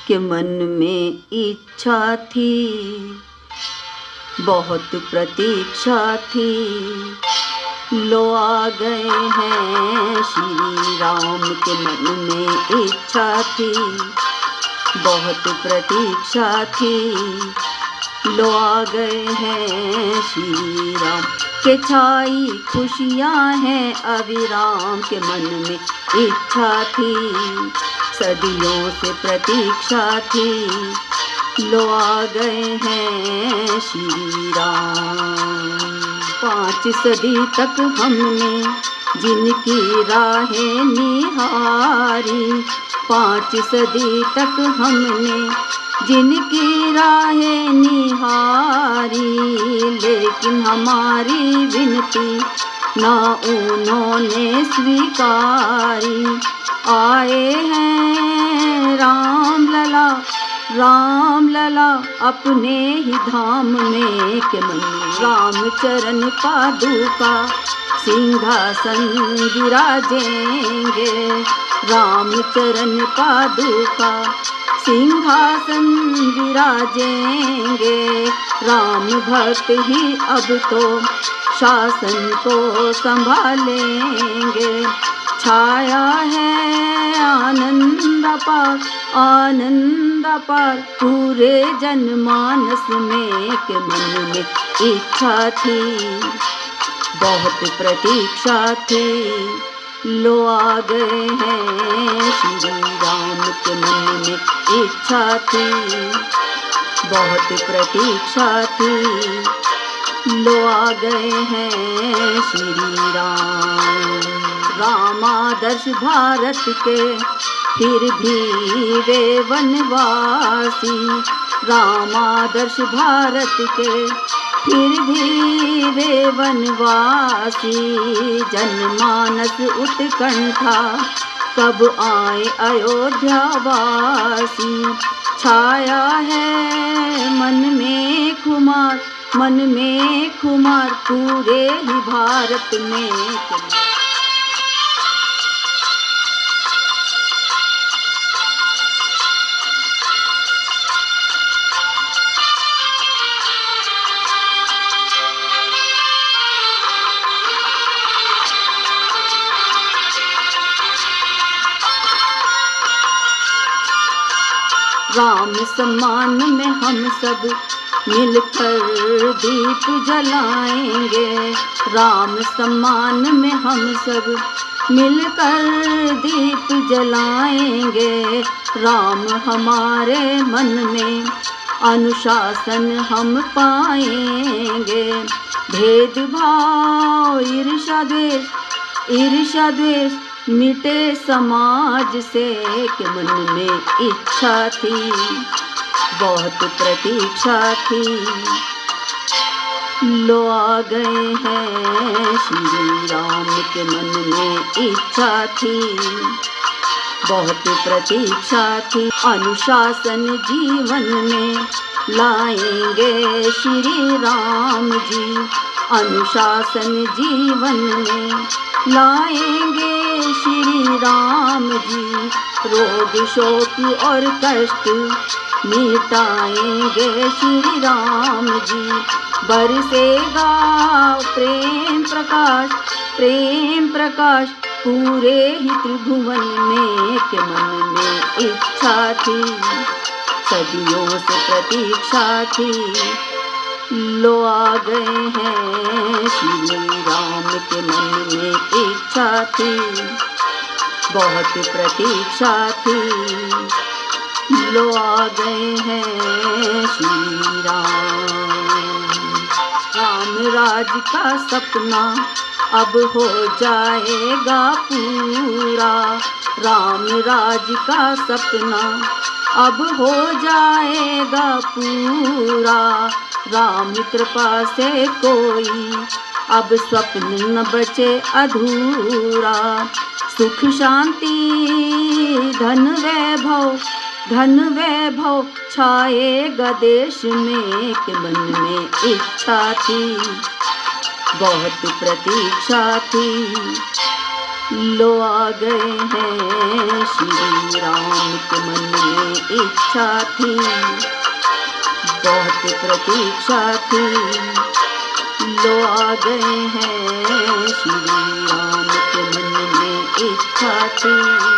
कि मन में इच्छा थी, बहुत प्रतीक्षा थी, लो आ गए हैं श्री राम। के मन में इच्छा थी, बहुत प्रतीक्षा थी, लो आ गए हैं श्री राम। के छाई खुशियाँ हैं अविराम। के मन में इच्छा थी, सदियों से प्रतीक्षा थी, लो आ गए हैं श्री राम। 5 सदी तक हमने जिनकी राहें निहारी, 5 सदी तक हमने जिनकी राहें निहारी, लेकिन हमारी विनती ना उन्होंने स्वीकारी। आए हैं राम लला, राम लला अपने ही धाम में। के मन राम चरण पादुका सिंहासन विराजेंगे, राम चरण पादुका सिंहासन विराजेंगे। राम भक्त ही अब तो शासन को संभालेंगे। छाया है आनंद अपार, आनंद अपार पूरे जनमानस में। के मन में इच्छा थी, बहुत प्रतीक्षा थी, लो आ गए हैं श्री राम। के मन में इच्छा थी, बहुत प्रतीक्षा थी, लो आ गए हैं श्री राम। राम आदर्श भारत के फिर भी वे वनवासी, राम आदर्श भारत के फिर भी वे वनवासी। जनमानस उत्कंठा कब आए अयोध्या वासी। छाया है मन में खुमार, मन में खुमार पूरे ही भारत में। राम सम्मान में हम सब मिलकर दीप जलाएंगे, राम सम्मान में हम सब मिलकर दीप जलाएंगे। राम हमारे मन में अनुशासन हम पाएंगे। भेदभाव ईर्ष्या द्वेष, ईर्ष्या द्वेष मिटे समाज से। के मन में इच्छा थी, बहुत प्रतीक्षा थी, लो आ गए हैं श्री राम। के मन में इच्छा थी, बहुत प्रतीक्षा थी, अनुशासन जीवन में लाएंगे श्री राम जी। अनुशासन जीवन में लाएंगे श्री राम जी। रोग शोक और कष्ट मिटाएंगे श्री राम जी। बरसेगा प्रेम प्रकाश, प्रेम प्रकाश पूरे ही त्रिभुवन में। के मन में इच्छा थी, सदियों से प्रतीक्षा थी, लो आ गए हैं श्री राम। के मन में इच्छा थी, बहुत प्रतीक्षा थी, लो आ गए हैं श्री राम। राम राज का सपना अब हो जाएगा पूरा, राम राज का सपना अब हो जाएगा पूरा। राम कृपा से कोई अब स्वप्न न बचे अधूरा। सुख शांति धन वैभव, धन वैभव छाएगा देश में। के मन में इच्छा थी, बहुत प्रतीक्षा थी, लो आ गए हैं श्री राम के मन में इच्छा थी, बहुत प्रतीक्षा थी। लो आ गए हैं श्री राम के मन में इच्छा थी।